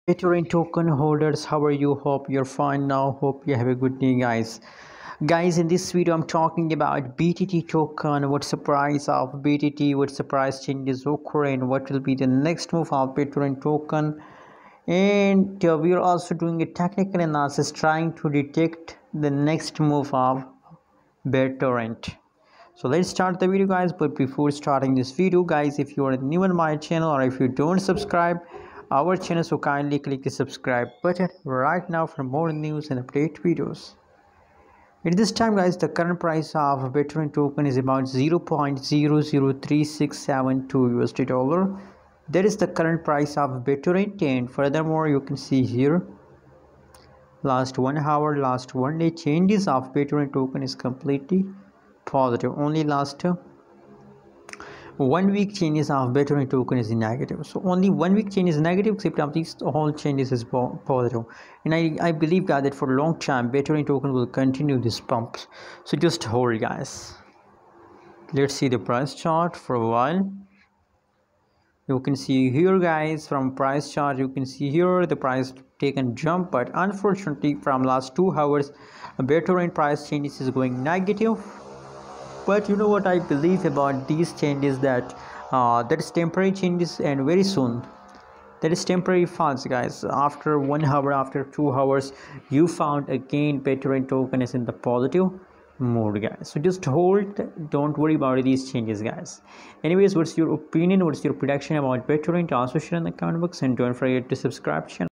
Bittorrent token holders, how are you? Hope you're fine now. Hope you have a good day, guys. In this video I'm talking about BTT token. What's the price of BTT? What's the price changes occurring? What will be the next move of Bittorrent token? And we are also doing a technical analysis trying to detect the next move of Bittorrent. So let's start the video, guys. But before starting this video, guys, if you are new on my channel or if you don't subscribe our channel, so kindly click the subscribe button right now for more news and update videos. At this time, guys, the current price of Bittorrent token is about 0.003672 USD dollar. That is the current price of Bittorrent, and furthermore you can see here last 1 hour, last 1 day changes of Bittorrent token is completely positive. Only last 1 week changes of Bittorrent token is negative. So only 1 week change is negative, except of these whole changes is positive. And I believe, guys, that for a long time Bittorrent token will continue this pump. So just hold, guys. Let's see the price chart for a while. You can see here, guys, from price chart you can see here the price taken jump, but unfortunately from last 2 hours Bittorrent price changes is going negative. But you know what I believe about these changes, that that is temporary changes, and very soon that is temporary falls, guys. After 1 hour, after 2 hours, you found again Bittorrent token is in the positive mode, guys. So just hold, don't worry about these changes, guys. Anyways, what's your opinion, what's your prediction about Bittorrent? Also share in the comment box, and don't forget to subscribe channel.